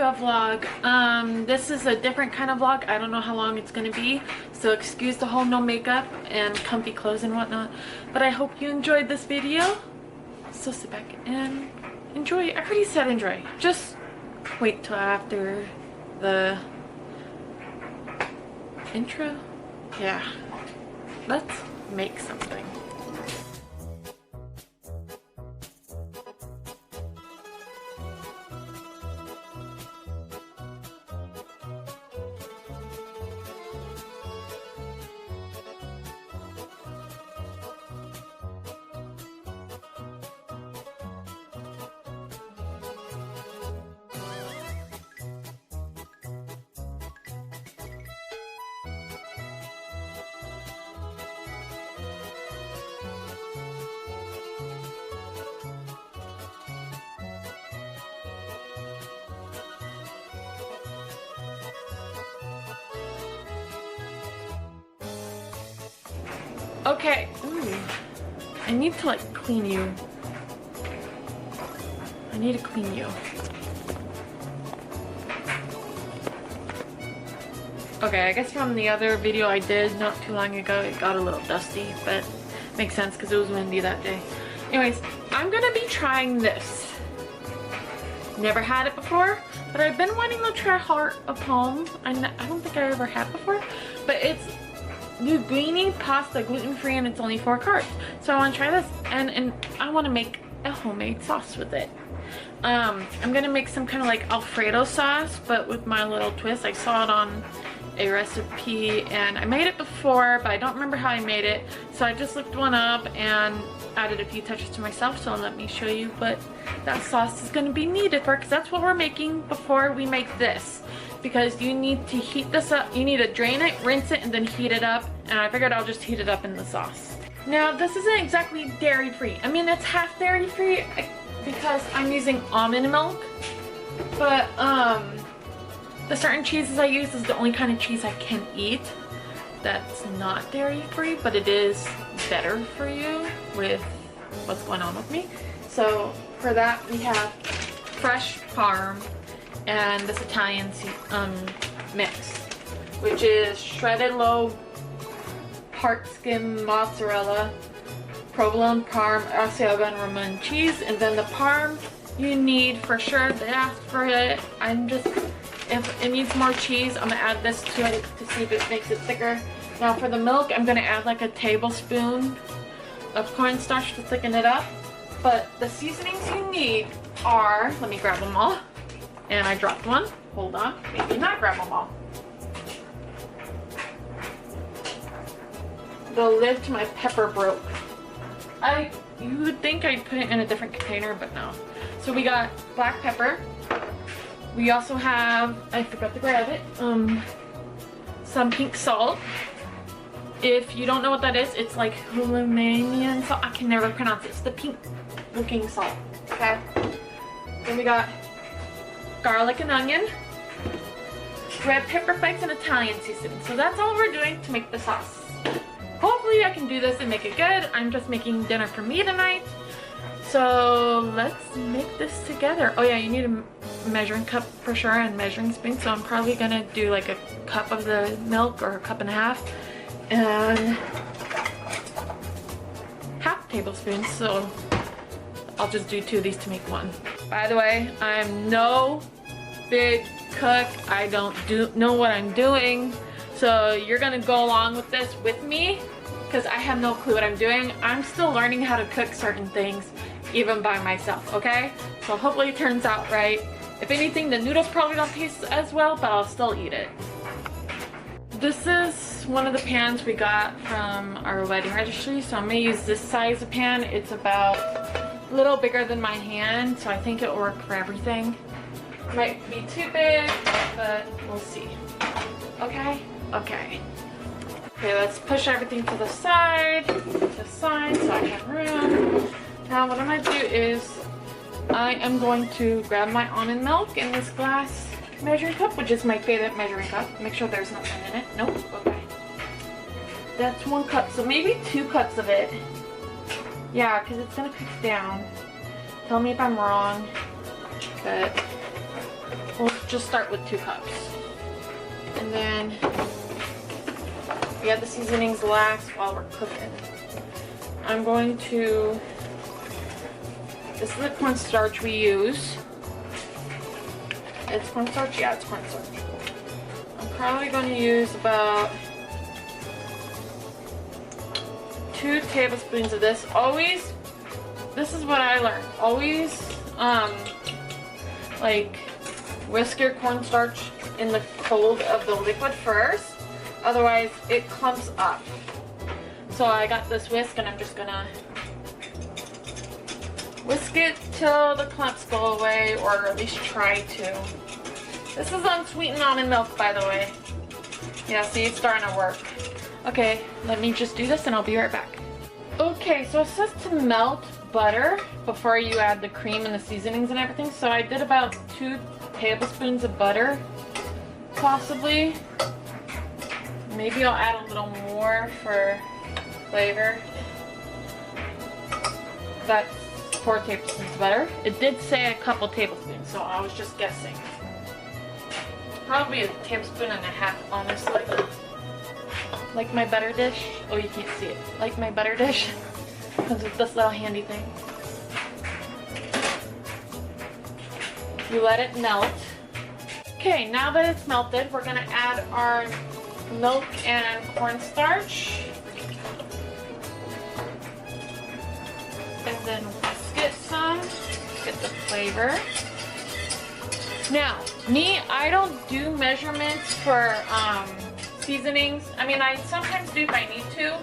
makeup vlog. This is a different kind of vlog. I don't know how long it's gonna be, so excuse the whole no makeup and comfy clothes and whatnot, but I hope you enjoyed this video. So sit back and enjoy. I already said enjoy. Just wait till after the intro. Yeah, let's make something. Okay, ooh. I need to like clean you. I need to clean you. Okay, I guess from the other video I did not too long ago, it got a little dusty, but makes sense because it was windy that day. Anyways, I'm gonna be trying this. Never had it before, but I've been wanting to try Heart of Home. I don't think I ever had before, but it's linguine pasta, gluten-free, and it's only 4 carbs. So I want to try this, and I want to make a homemade sauce with it. I'm gonna make some kind of like Alfredo sauce, but with my little twist. I saw it on a recipe and I made it before, but I don't remember how I made it, so I just looked one up and added a few touches to myself. So let me show you what that sauce is going to be needed for, because that's what we're making before we make this. Because you need to heat this up, you need to drain it, rinse it, and then heat it up, and I figured I'll just heat it up in the sauce. Now this isn't exactly dairy free. I mean, it's half dairy free because I'm using almond milk, but the certain cheeses I use is the only kind of cheese I can eat that's not dairy free, but it is better for you with what's going on with me. So for that we have fresh parm and this Italian mix, which is shredded low part skim mozzarella, provolone, parm, Asiago, and Roman cheese. And then the parm you need for sure, they asked for it. If it needs more cheese, I'm gonna add this to it to see if it makes it thicker. Now for the milk, I'm gonna add like a tablespoon of cornstarch to thicken it up. But the seasonings you need are, let me grab them all. And I dropped one. Hold on, maybe not grab them all. The lid to my pepper broke. You would think I'd put it in a different container, but no. So we got black pepper. We also have, I forgot to grab it, some pink salt. If you don't know what that is, it's like Himalayan salt. I can never pronounce it. It's the pink looking salt, okay? Then we got garlic and onion, red pepper flakes, and Italian seasoning. So that's all we're doing to make the sauce. Hopefully I can do this and make it good. I'm just making dinner for me tonight. So let's make this together. Oh yeah, you need a measuring cup for sure and measuring spoon. So I'm probably gonna do like a cup of the milk or a cup and a half and half tablespoons. So I'll just do 2 of these to make 1. By the way, I'm no big cook. I don't know what I'm doing. So you're gonna go along with this with me because I have no clue what I'm doing. I'm still learning how to cook certain things even by myself, okay? So hopefully it turns out right. If anything, the noodles probably don't taste as well, but I'll still eat it. This is one of the pans we got from our wedding registry, so I'm gonna use this size of pan. It's about a little bigger than my hand, so I think it'll work for everything. Might be too big, but we'll see. Okay? Okay. Okay, let's push everything to the side so I have room. Now what I'm going to do is I am going to grab my almond milk in this glass measuring cup, which is my favorite measuring cup. Make sure there's nothing in it. Nope. Okay. That's 1 cup, so maybe 2 cups of it. Yeah, because it's going to cook down. Tell me if I'm wrong. But we'll just start with 2 cups. And then we have the seasonings lax while we're cooking. I'm going to, this is the cornstarch we use. It's cornstarch? Yeah, it's cornstarch. I'm probably going to use about 2 tablespoons of this. Always, this is what I learned. Always, like, whisk your cornstarch in the cold of the liquid first. Otherwise, it clumps up. So I got this whisk and I'm just gonna whisk it till the clumps go away, or at least try to. This is unsweetened almond milk, by the way. Yeah, see, it's starting to work. Okay, let me just do this and I'll be right back. Okay, so it says to melt butter before you add the cream and the seasonings and everything. So I did about 2 tablespoons of butter, possibly. Maybe I'll add a little more for flavor. That's 4 tablespoons of butter. It did say a couple tablespoons, so I was just guessing. Probably a tablespoon and a half, honestly. Like my butter dish. Oh, you can't see it. Like my butter dish. Comes with this little handy thing. You let it melt. Okay, now that it's melted, we're gonna add our milk and cornstarch. And then whisk it some, get the flavor. Now, me, I don't do measurements for seasonings. I mean, I sometimes do if I need to,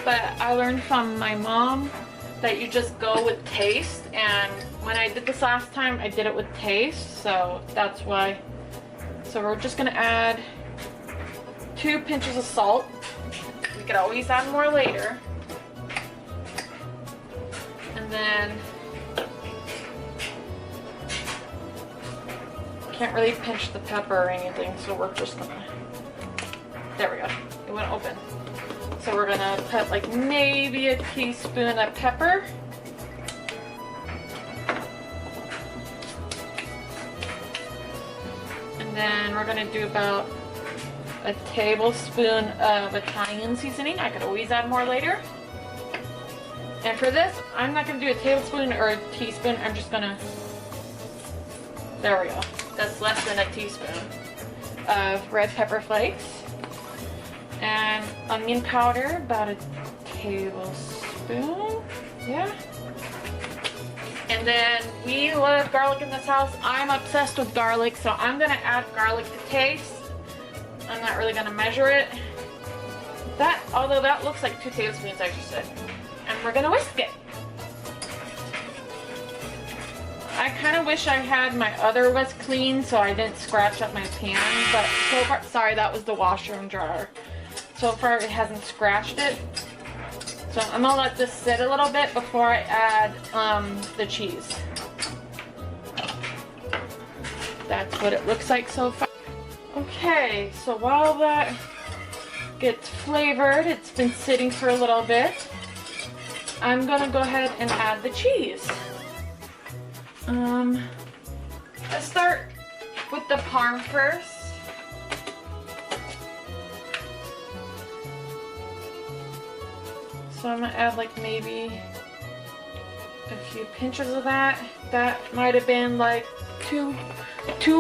but I learned from my mom that you just go with taste, and when I did this last time, I did it with taste, so that's why. So we're just gonna add 2 pinches of salt. We could always add more later. And then, can't really pinch the pepper or anything, so we're just gonna, there we go, it went open. So we're gonna put like maybe a teaspoon of pepper. And then we're gonna do about a tablespoon of Italian seasoning. I could always add more later. And for this, I'm not gonna do a tablespoon or a teaspoon. I'm just gonna, there we go. That's less than a teaspoon of red pepper flakes. And onion powder, about a tablespoon, yeah. And then we love garlic in this house. I'm obsessed with garlic, so I'm gonna add garlic to taste. I'm not really gonna measure it. That, although that looks like 2 tablespoons, I just said. And we're gonna whisk it. I kind of wish I had my other whisk clean so I didn't scratch up my pan, but so far, sorry, that was the washer and dryer. So far it hasn't scratched it. So I'm gonna let this sit a little bit before I add the cheese. That's what it looks like so far. Okay, so while that gets flavored, it's been sitting for a little bit, I'm gonna go ahead and add the cheese. Let's start with the parm first. So I'm gonna add like maybe a few pinches of that. That might have been like two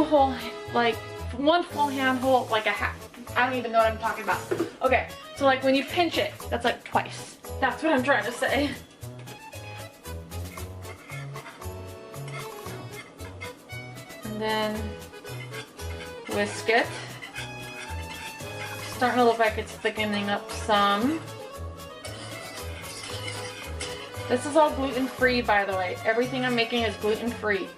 whole, like 1 full handful, like a half. I don't even know what I'm talking about. Okay, so like when you pinch it, that's like twice. That's what I'm trying to say. And then whisk it. Starting to look like it's thickening up some. This is all gluten-free, by the way. Everything I'm making is gluten-free.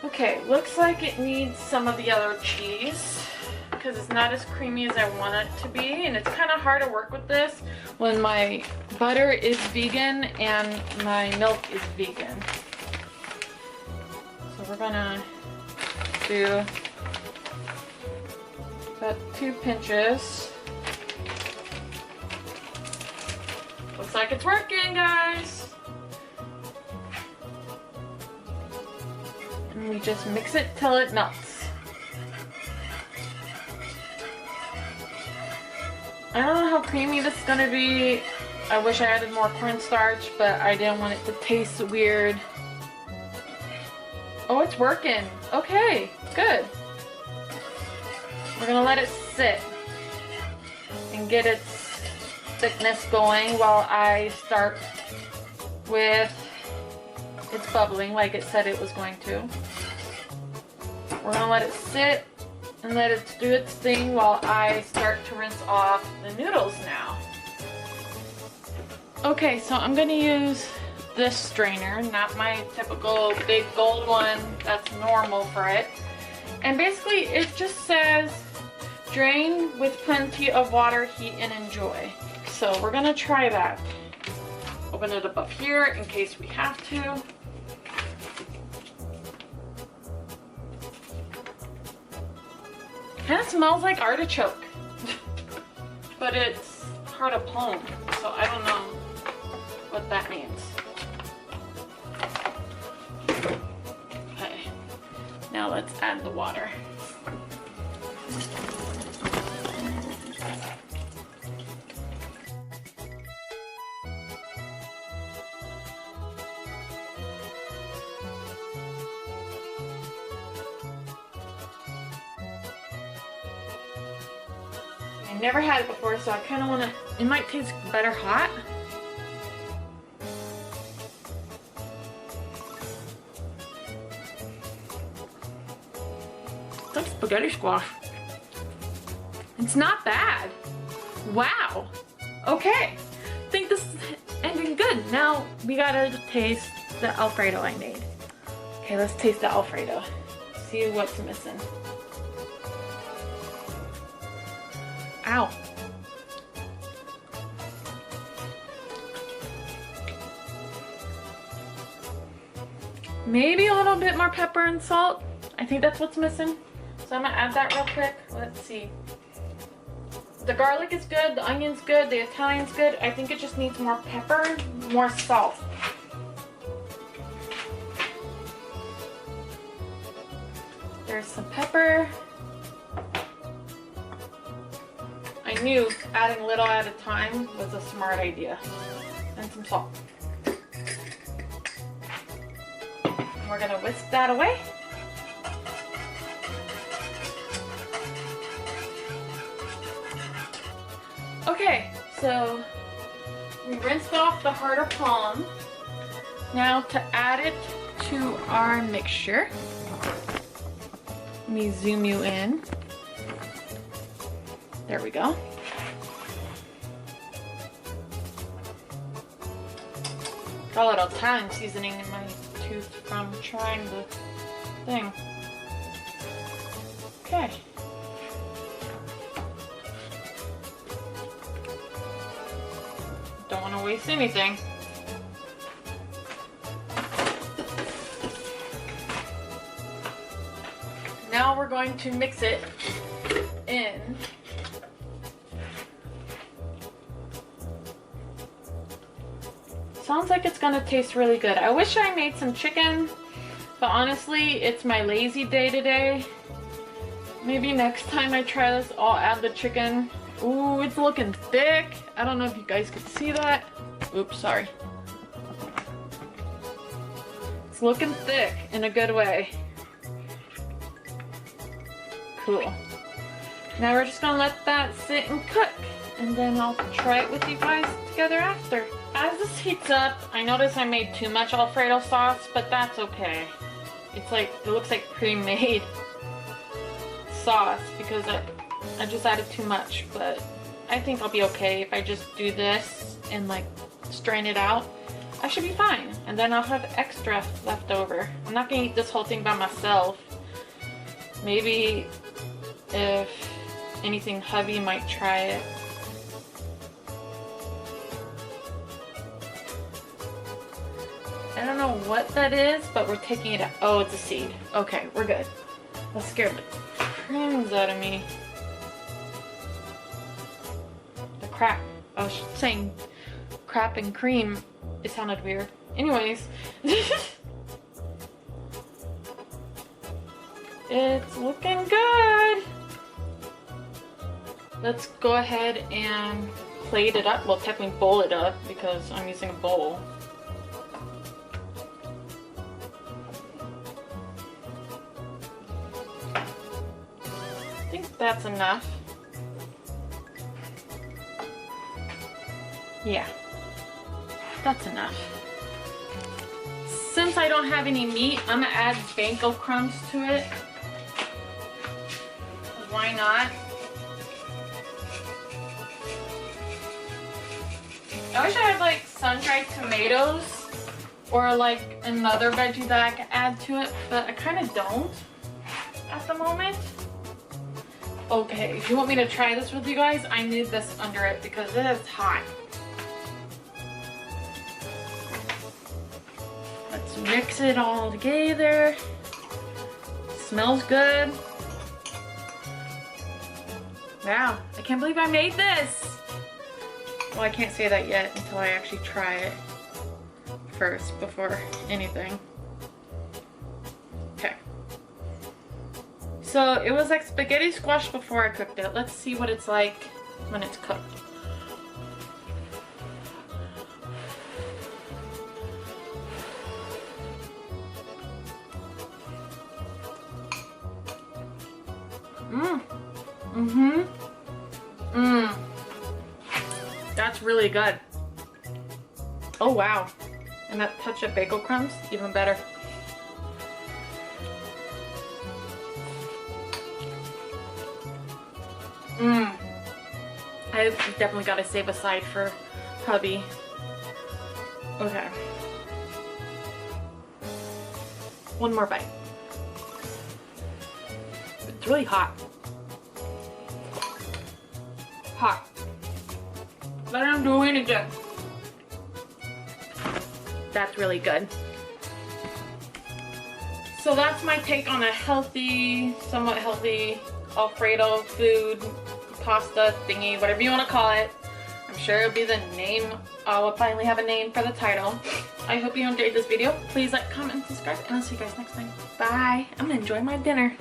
Okay, looks like it needs some of the other cheese because it's not as creamy as I want it to be, and it's kind of hard to work with this when my butter is vegan and my milk is vegan. So we're gonna do about 2 pinches. Looks like it's working, guys. And And we just mix it till it melts. I don't know how creamy this is gonna be. I wish I added more cornstarch, but I didn't want it to taste weird. Oh, it's working. Okay, good. We're gonna let it sit and get its thickness going while I start with its bubbling like it said it was going to. We're gonna let it sit and let it do its thing while I start to rinse off the noodles now. Okay, so I'm gonna use this strainer, not my typical big gold one that's normal for it. And basically it just says drain with plenty of water, heat, and enjoy. So we're gonna try that. Open it up here in case we have to. Kind of smells like artichoke, but it's heart of palm, so I don't know what that means. Okay, now let's add the water. I never had it before, so I kind of want to, it might taste better hot. That's spaghetti squash. It's not bad. Wow. Okay. I think this is ending good. Now we gotta taste the Alfredo I made. Okay, let's taste the Alfredo. See what's missing. Ow. Maybe a little bit more pepper and salt. I think that's what's missing. So I'm gonna add that real quick. Let's see. The garlic is good, the onion's good, the Italian's good. I think it just needs more pepper, more salt. There's some pepper. I knew adding a little at a time was a smart idea. And some salt. We're gonna whisk that away. Okay, so we rinsed off the heart of palm. Now to add it to our mixture, let me zoom you in. There we go. Got a little Italian seasoning in my tooth from trying the thing. Okay. Don't want to waste anything. Now we're going to mix it in. Sounds like it's gonna taste really good. I wish I made some chicken, but honestly, it's my lazy day today. Maybe next time I try this, I'll add the chicken. Ooh, it's looking thick. I don't know if you guys could see that. Oops, sorry. It's looking thick in a good way. Cool. Now we're just gonna let that sit and cook, and then I'll try it with you guys together after. As this heats up, I noticed I made too much Alfredo sauce, but that's okay. It's like, it looks like pre-made sauce because I just added too much, but I think I'll be okay if I just do this and like strain it out. I should be fine, and then I'll have extra left over. I'm not gonna eat this whole thing by myself. Maybe if anything hubby might try it. I don't know what that is, but we're taking it out. Oh, it's a seed. Okay, we're good. That scared the crumbs out of me. The crap. I was saying crap and cream. It sounded weird. Anyways. It's looking good. Let's go ahead and plate it up. Well, technically bowl it up because I'm using a bowl. I think that's enough. Yeah, that's enough. Since I don't have any meat, I'm gonna add panko crumbs to it. Why not? I wish I had like sun-dried tomatoes or like another veggie that I could add to it, but I kind of don't at the moment. Okay, if you want me to try this with you guys, I need this under it because it is hot. Let's mix it all together. Smells good. Wow, I can't believe I made this. Well, I can't say that yet until I actually try it first before anything. Okay. So it was like spaghetti squash before I cooked it. Let's see what it's like when it's cooked. That's really good. Oh wow. And that touch of bagel crumbs, even better. I've definitely got to save a side for hubby. Okay. One more bite. It's really hot. Hot. But I'm doing it good. That's really good. So that's my take on a healthy, somewhat healthy Alfredo food, pasta thingy, whatever you want to call it. I'm sure it'll be the name. I will finally have a name for the title. I hope you enjoyed this video. Please like, comment, and subscribe, and I'll see you guys next time. Bye. I'm gonna enjoy my dinner.